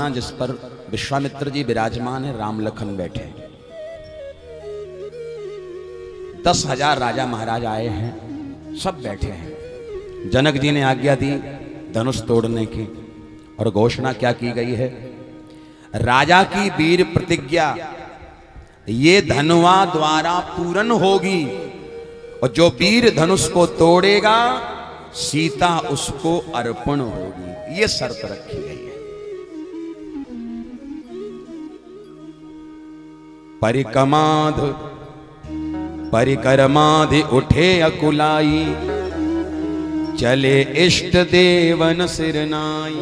जिस पर विश्वामित्र जी विराजमान है, राम लखन बैठे। 10,000 राजा महाराज आए हैं, सब बैठे हैं। जनक जी ने आज्ञा दी धनुष तोड़ने की, और घोषणा क्या की गई है? राजा की वीर प्रतिज्ञा ये धनुआ द्वारा पूर्ण होगी, और जो वीर धनुष को तोड़ेगा सीता उसको अर्पण होगी। ये शर्त रखी गई है। परिकमाध परिकरमाधि उठे अकुलाई, चले इष्ट देवन सिरनाई।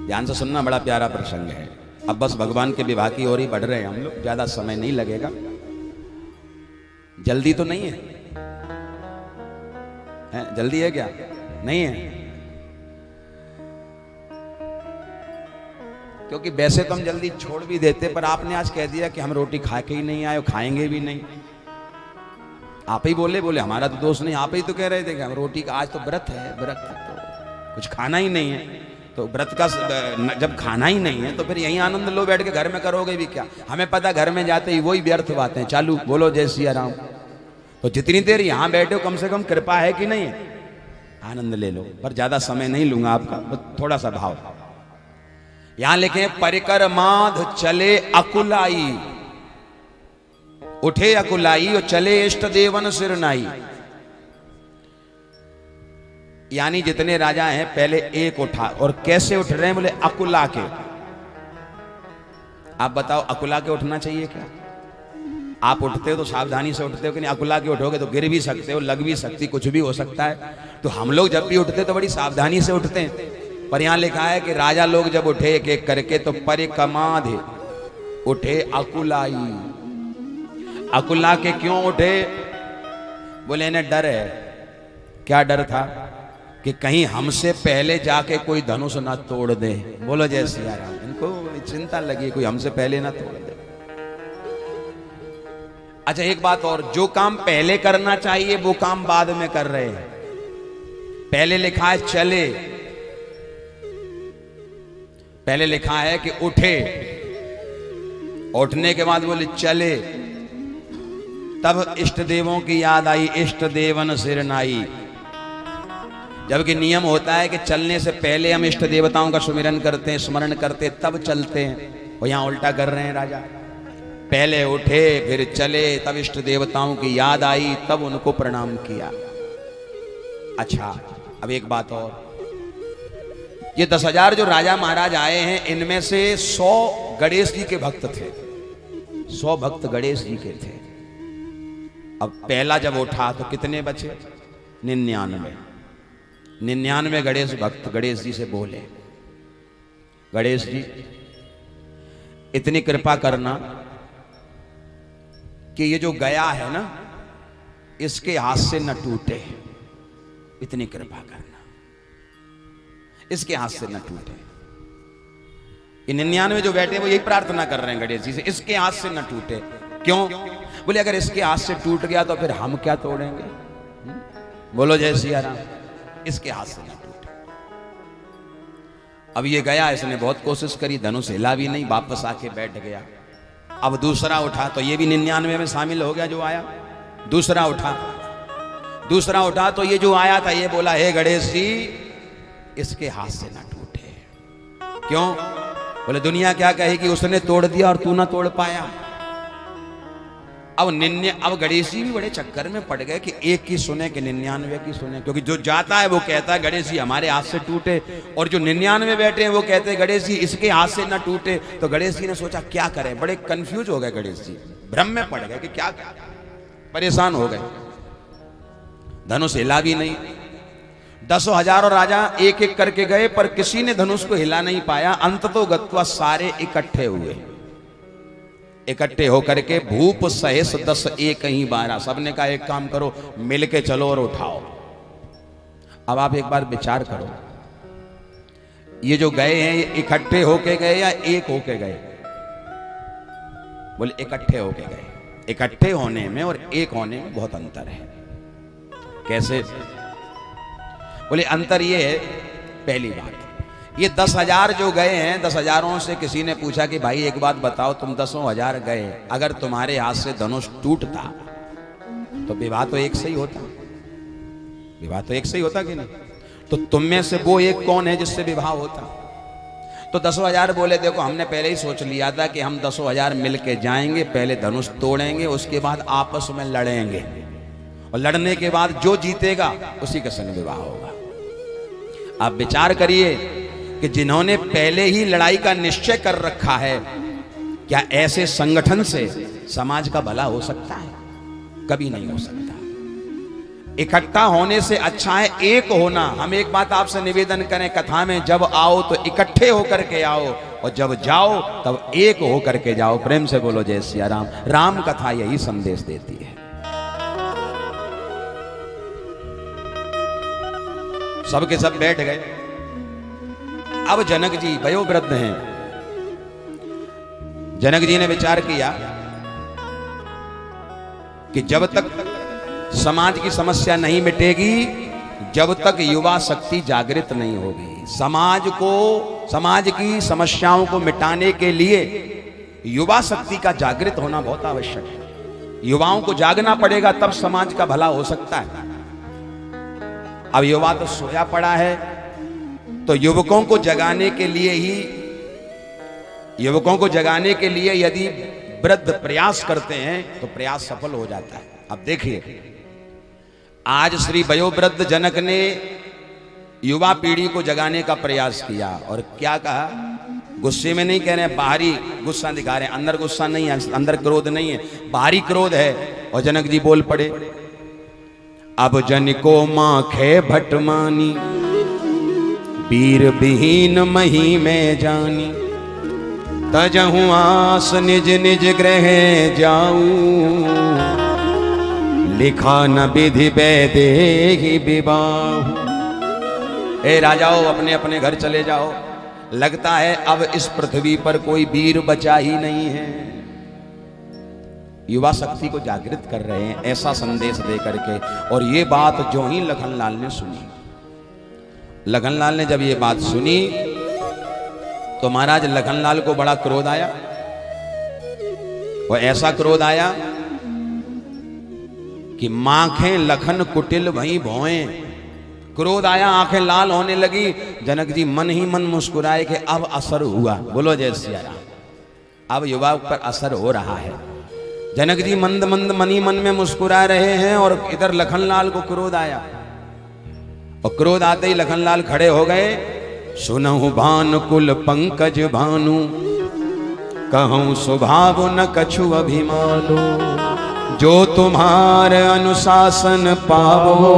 ध्यान से सुनना, बड़ा प्यारा प्रसंग है। अब बस भगवान के विवाह की ओर ही बढ़ रहे हैं हम लोग, ज्यादा समय नहीं लगेगा। जल्दी तो नहीं है? जल्दी है क्या? नहीं है? क्योंकि वैसे तो हम जल्दी छोड़ भी देते, पर आपने आज कह दिया कि हम रोटी खा के ही नहीं आए और खाएंगे भी नहीं। आप ही बोले हमारा तो दोष नहीं, आप ही तो कह रहे थे कि हम रोटी का, आज तो व्रत है, व्रत तो कुछ खाना ही नहीं है। तो व्रत का जब खाना ही नहीं है तो फिर यही आनंद लो, बैठ के घर में करोगे भी क्या? हमें पता घर में जाते ही वही व्यर्थ बातें चालू, बोलो जय सिया राम। तो जितनी देर यहां बैठे हो कम से कम कृपा है कि नहीं है? आनंद ले लो। पर ज्यादा समय नहीं लूंगा आपका, थोड़ा सा भाव। यहां लिखे परिकर माध चले अकुलाई, उठे अकुलाई और चले इष्ट देवन सिरनाई। यानी जितने राजा हैं पहले एक उठा, और कैसे उठ रहे हैं? बोले अकुला के। आप बताओ अकुला के उठना चाहिए क्या? आप उठते हो तो सावधानी से उठते हो कि नहीं? अकुला के उठोगे तो गिर भी सकते हो, लग भी सकती, कुछ भी हो सकता है। तो हम लोग जब भी उठते तो बड़ी सावधानी से उठते हैं। पर यहां लिखा है कि राजा लोग जब उठे एक एक करके तो परिकमाधि उठे अकुलाई। अकुला के क्यों उठे? बोले इन्हें डर है। क्या डर था? कि कहीं हमसे पहले जाके कोई धनुष ना तोड़ दे। बोलो जय सिया राम। इनको चिंता लगी कोई हमसे पहले ना तोड़ दे। अच्छा एक बात और, जो काम पहले करना चाहिए वो काम बाद में कर रहे हैं। पहले लिखा है चले, पहले लिखा है कि उठे, उठने के बाद बोले चले, तब इष्ट देवों की याद आई, इष्ट देवन सिरनाई। जबकि नियम होता है कि चलने से पहले हम इष्ट देवताओं का सुमिरन करते हैं, स्मरण करते तब चलते हैं। और यहां उल्टा कर रहे हैं राजा। पहले उठे फिर चले, तब इष्ट देवताओं की याद आई, तब उनको प्रणाम किया। अच्छा अब एक बात और, ये 10,000 जो राजा महाराज आए हैं इनमें से 100 गणेश जी के भक्त थे। 100 भक्त गणेश जी के थे। अब पहला जब उठा तो कितने बचे? 99। 99 गणेश भक्त गणेश जी से बोले, गणेश जी इतनी कृपा करना कि ये जो गया है ना इसके हाथ से न टूटे। इतनी कृपा करना, इसके हाथ से न टूटे। ये 99 जो बैठे वो यही प्रार्थना कर रहे हैं गणेश जी से, इसके हाथ से न टूटे। क्यों? बोले अगर इसके हाथ से टूट गया तो फिर हम क्या तोड़ेंगे? बोलो जय सिया राम। इसके हाथ से न टूटे। अब ये गया, इसने बहुत कोशिश करी, धनुष हिला भी नहीं, वापस आके बैठ गया। अब दूसरा उठा तो ये भी 99 में शामिल हो गया जो आया। दूसरा उठा तो ये जो आया था ये बोला, हे गणेश जी इसके हाथ से ना टूटे। क्यों? बोले दुनिया क्या कहेगी, उसने तोड़ दिया और तू ना तोड़ पाया। अब गणेश जी भी बड़े चक्कर में पड़ गए कि एक की सुने कि 99 की सुने। क्योंकि जो जाता है वो कहता है गणेश जी हमारे हाथ से टूटे, और जो 99 बैठे हैं वो कहते हैं गणेश जी इसके हाथ से ना टूटे। तो गणेश जी ने सोचा क्या करें, बड़े कंफ्यूज हो गए गणेश जी, भ्रम में पड़ गए कि क्या करें, परेशान हो गए। धनुष हिला भी नहीं। 10,000 राजा एक एक करके गए पर किसी ने धनुष को हिला नहीं पाया। अंततो गत्वा सारे इकट्ठे हुए। इकट्ठे होकर के भूप सहेस 10 एक ही 12, सबने कहा एक काम करो मिलके चलो और उठाओ। अब आप एक बार विचार करो, ये जो गए हैं ये इकट्ठे होके गए या एक होके गए? बोले इकट्ठे होके गए। इकट्ठे होने में और एक होने में बहुत अंतर है। कैसे? बोले अंतर ये है, पहली बात ये 10,000 जो गए हैं, 10,000 से किसी ने पूछा कि भाई एक बात बताओ, तुम 10,000 गए, अगर तुम्हारे हाथ से धनुष टूटता तो विवाह तो एक से ही होता, विवाह तो एक से ही होता कि नहीं? तो तुम में से वो एक कौन है जिससे विवाह होता? तो 10,000 बोले देखो हमने पहले ही सोच लिया था कि हम 10,000 मिल के जाएंगे, पहले धनुष तोड़ेंगे, उसके बाद आपस में लड़ेंगे, और लड़ने के बाद जो जीतेगा उसी के संग विवाह होगा। आप विचार करिए कि जिन्होंने पहले ही लड़ाई का निश्चय कर रखा है, क्या ऐसे संगठन से समाज का भला हो सकता है? कभी नहीं हो सकता। इकट्ठा होने से अच्छा है एक होना। हम एक बात आपसे निवेदन करें, कथा में जब आओ तो इकट्ठे होकर के आओ, और जब जाओ तब एक होकर के जाओ। प्रेम से बोलो जय सिया राम। राम कथा यही संदेश देती है। सबके सब बैठ गए। अब जनक जी वयोवृद्ध हैं। जनक जी ने विचार किया कि जब तक समाज की समस्या नहीं मिटेगी, जब तक युवा शक्ति जागृत नहीं होगी, समाज की समस्याओं को मिटाने के लिए युवा शक्ति का जागृत होना बहुत आवश्यक है। युवाओं को जागना पड़ेगा, तब समाज का भला हो सकता है। अब युवा तो सोया पड़ा है, तो युवकों को जगाने के लिए यदि वृद्ध प्रयास करते हैं तो प्रयास सफल हो जाता है। अब देखिए, आज श्री वयोवृद्ध जनक ने युवा पीढ़ी को जगाने का प्रयास किया, और क्या कहा? गुस्से में नहीं कह रहे हैं, बाहरी गुस्सा दिखा रहे हैं, अंदर गुस्सा नहीं है, अंदर क्रोध नहीं है, बाहरी क्रोध है। और जनक जी बोल पड़े, अब जन को माखे भटमानी, वीर विहीन मही में जानी, तजहु आस निज निज गृह जाऊं, लिखा न विधि वैदे ही विवाह। ए राजाओं, अपने अपने घर चले जाओ, लगता है अब इस पृथ्वी पर कोई वीर बचा ही नहीं है। युवा शक्ति को जागृत कर रहे हैं ऐसा संदेश दे करके। और ये बात जो ही लखनलाल ने सुनी, लखनलाल ने जब ये बात सुनी तो महाराज लखनलाल को बड़ा क्रोध आया, और ऐसा क्रोध आया कि माखें लखन कुटिल वहीं भौएं। क्रोध आया, आंखें लाल होने लगी। जनक जी मन ही मन मुस्कुराए कि अब असर हुआ। बोलो जय सिया राम। अब युवा पर असर हो रहा है। जनक जी मंद मंद मनी मन में मुस्कुरा रहे हैं, और इधर लखनलाल को क्रोध आया, और क्रोध आते ही लखनलाल खड़े हो गए। सुनहु भान कुल पंकज भानु, कहूं स्वभाव न कछु अभिमानो, जो तुम्हार अनुशासन पावो,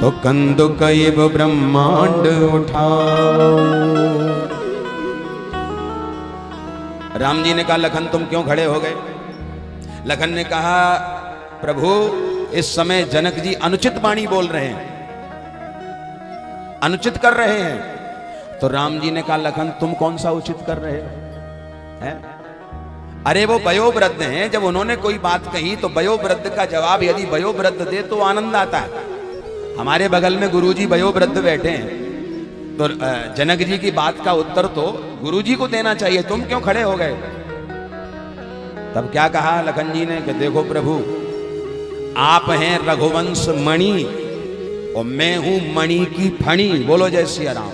तो कंदुक इव ब्रह्मांड उठाओ। राम जी ने कहा, लखन तुम क्यों खड़े हो गए? लखन ने कहा, प्रभु इस समय जनक जी अनुचित वाणी बोल रहे हैं, अनुचित कर रहे हैं। तो राम जी ने कहा, लखन तुम कौन सा उचित कर रहे हो? अरे वो वयोवृद्ध हैं, जब उन्होंने कोई बात कही तो वयोवृद्ध का जवाब यदि वयोवृद्ध दे तो आनंद आता है। हमारे बगल में गुरुजी वयोवृद्ध बैठे हैं, तो जनक जी की बात का उत्तर तो गुरुजी को देना चाहिए। तुम क्यों खड़े हो गए? तब क्या कहा लखन जी ने कि देखो प्रभु, आप हैं रघुवंश मणि और मैं हूं मणि की फणी। बोलो जय सिया राम।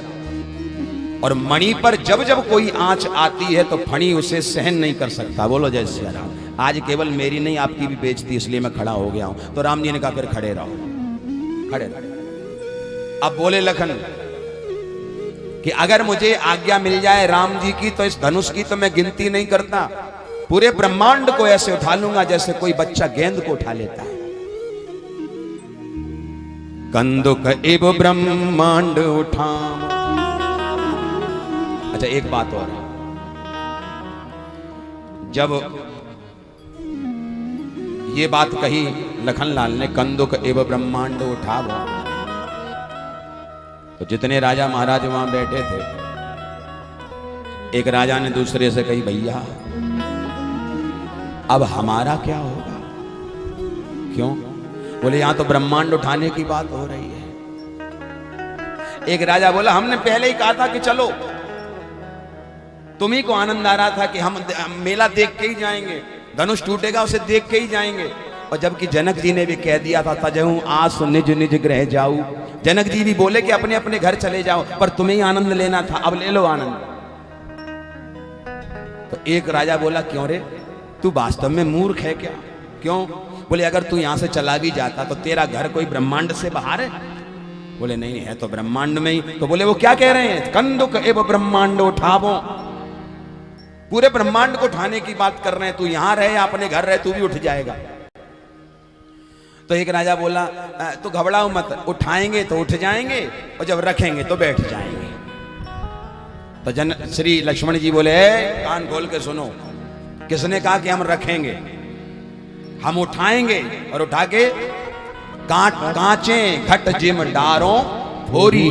और मणि पर जब जब कोई आंच आती है तो फणी उसे सहन नहीं कर सकता। बोलो जय सिया राम। आज केवल मेरी नहीं आपकी भी बेइज्जती, इसलिए मैं खड़ा हो गया हूं। तो राम जी ने कहा फिर खड़े रहो, खड़े रहो। अब बोले लखन कि अगर मुझे आज्ञा मिल जाए राम जी की तो इस धनुष की तो मैं गिनती नहीं करता, पूरे ब्रह्मांड को ऐसे उठा लूंगा जैसे कोई बच्चा गेंद को उठा लेता है। कंदुक इव ब्रह्मांड उठा। अच्छा एक बात और है, जब ये बात कही लखनलाल ने, कंदुक इव ब्रह्मांड उठावो, तो जितने राजा महाराज वहां बैठे थे, एक राजा ने दूसरे से कही, भैया अब हमारा क्या होगा? क्यों? बोले यहां तो ब्रह्मांड उठाने की बात हो रही है, एक राजा बोला हमने पहले ही कहा था कि चलो, तुम्ही को आनंद आ रहा था कि हम मेला देख के ही जाएंगे, धनुष टूटेगा उसे देख के ही जाएंगे। और जबकि जनक जी ने भी कह दिया था तजहूं आस निज निज ग्रह जाऊं, जनक जी भी बोले कि अपने अपने घर चले जाओ, पर तुम्हें ही आनंद लेना था, अब ले लो आनंद। तो एक राजा बोला क्यों रे, तू वास्तव में मूर्ख है क्या? क्यों? बोले अगर तू यहां से चला भी जाता तो तेरा घर कोई ब्रह्मांड से बाहर है? बोले नहीं है तो ब्रह्मांड में ही। तो बोले वो क्या कह रहे हैं, कंदुक एव ब्रह्मांड उठावो, पूरे ब्रह्मांड को उठाने की बात कर रहे हैं, तू यहां रहे या अपने घर रहे तू भी उठ जाएगा। तो एक राजा बोला तो घबराओ मत, उठाएंगे तो उठ जाएंगे और जब रखेंगे तो बैठ जाएंगे। तो श्री लक्ष्मण जी बोले कान खोल के सुनो, किसने कहा कि हम रखेंगे? हम उठाएंगे और उठा के कांचे घट जिम डारों भोरी,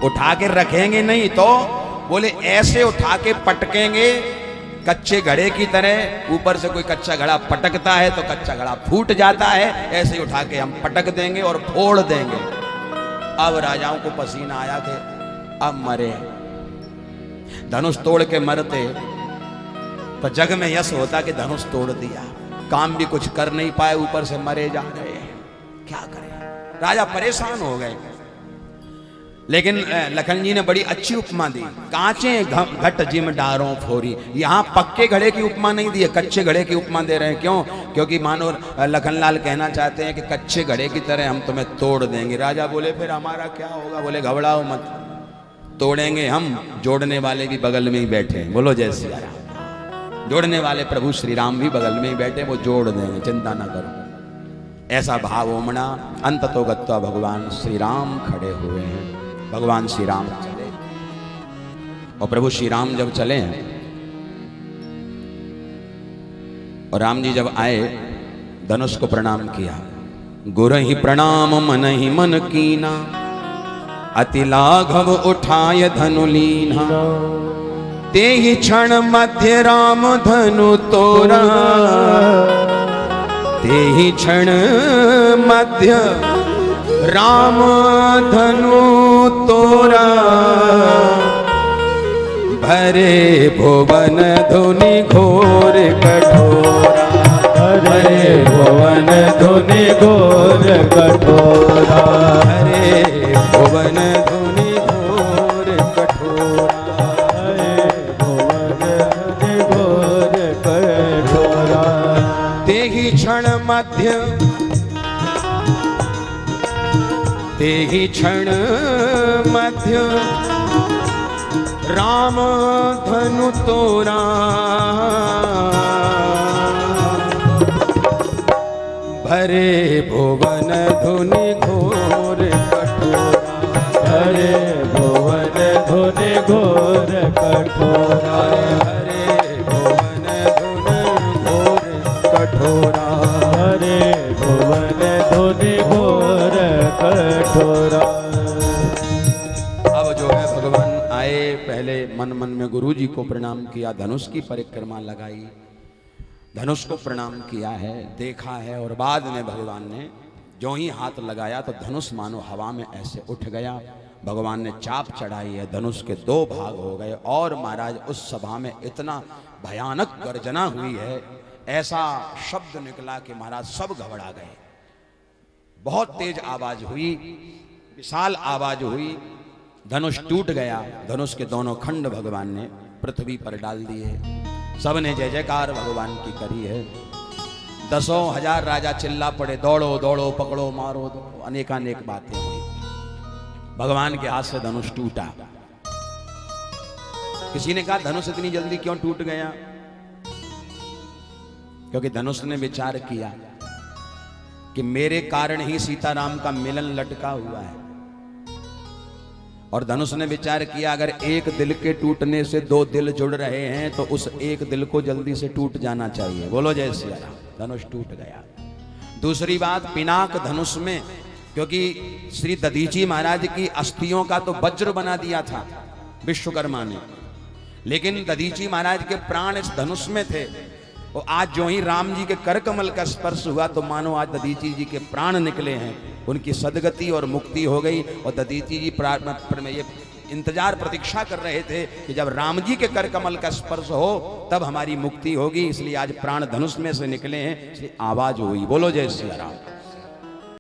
उठा के रखेंगे नहीं तो बोले ऐसे उठा के पटकेंगे कच्चे घड़े की तरह, ऊपर से कोई कच्चा घड़ा पटकता है तो कच्चा घड़ा फूट जाता है, ऐसे ही उठा के हम पटक देंगे और फोड़ देंगे। अब राजाओं को पसीना आया कि अब मरे, धनुष तोड़ के मरते तो जग में यश होता कि धनुष तोड़ दिया, काम भी कुछ कर नहीं पाए, ऊपर से मरे जा रहे हैं, क्या करें? राजा परेशान हो गए। लेकिन लखन जी ने बड़ी अच्छी उपमा दी, कांचे घट जिम डारों फोरी। यहां पक्के घड़े की उपमा नहीं दी है, कच्चे घड़े की उपमा दे रहे हैं। क्यों? क्योंकि मानो लखनलाल कहना चाहते हैं कि कच्चे घड़े की तरह हम तुम्हें तोड़ देंगे। राजा बोले फिर हमारा क्या होगा? बोले घबराओ मत, तोड़ेंगे हम, जोड़ने वाले भी बगल में ही बैठे, बोलो जय सिया राम। जोड़ने वाले प्रभु श्री राम भी बगल में ही बैठे, वो जोड़ देंगे, चिंता ना करो। ऐसा भाव ओमना अंत तो गत्वा भगवान श्री राम खड़े हुए हैं। भगवान श्री राम चले और प्रभु श्री राम जब चले हैं और राम जी जब आए धनुष को प्रणाम किया, गुर ही प्रणाम मन ही मन कीना, अति लाघव उठाय धनु लीना, ते ही क्षण मध्य राम धनु तोरा, ते ही क्षण मध्य राम धनु तोरा, भरे भुवन धुनि घोर कठोरा, भरे भुवन धुनि घोर कठोरा, भरे भुवन धुनि घोर कठोरा, भरे भुवन धुनि घोर कठोरा, ते ही क्षण मध्य, ते ही क्षण मध्य राम धनु तोरा, भरे भुवन धुनि घोर कठोरा, भरे भुवन धुनि घोर कठोरा, भरे भुवन धुनि घोर कठोरा, भरे भुवन धुनि घोर कठोरा। अब जो है भगवान आए, पहले मन मन में गुरु जी को प्रणाम किया, धनुष की परिक्रमा लगाई, धनुष को प्रणाम किया है, देखा है, और बाद में भगवान ने जो ही हाथ लगाया तो धनुष मानो हवा में ऐसे उठ गया। भगवान ने चाप चढ़ाई है, धनुष के दो भाग हो गए और महाराज उस सभा में इतना भयानक गर्जना हुई है, ऐसा शब्द निकला कि महाराज सब घबरा गए। बहुत तेज आवाज हुई, विशाल आवाज हुई, धनुष टूट गया, धनुष के दोनों खंड भगवान ने पृथ्वी पर डाल दिए। सबने जय जयकार भगवान की करी है। दसों हजार राजा चिल्ला पड़े, दौड़ो दौड़ो, पकड़ो मारो, दौड़ो, अनेकानेक बातें हुई। भगवान के हाथ से धनुष टूटा। किसी ने कहा धनुष इतनी जल्दी क्यों टूट गया? क्योंकि धनुष ने विचार किया कि मेरे कारण ही सीताराम का मिलन लटका हुआ है, और धनुष ने विचार किया अगर एक दिल के टूटने से दो दिल जुड़ रहे हैं तो उस एक दिल को जल्दी से टूट जाना चाहिए। बोलो जय सिया राम। धनुष टूट गया। दूसरी बात, पिनाक धनुष में, क्योंकि श्री दधीची महाराज की अस्थियों का तो वज्र बना दिया था विश्वकर्मा ने, लेकिन दधीची महाराज के प्राण इस धनुष में थे। और आज जो ही राम जी के कर कमल का स्पर्श हुआ तो मानो आज दधीची जी के प्राण निकले हैं। उनकी सदगति और मुक्ति हो गई। और दधीचि जी ये इंतजार प्रतीक्षा कर रहे थे कि जब राम जी के कर कमल का स्पर्श हो तब हमारी मुक्ति होगी, इसलिए आज प्राण धनुष में से निकले हैं, इसलिए आवाज हुई। बोलो जय सिया राम।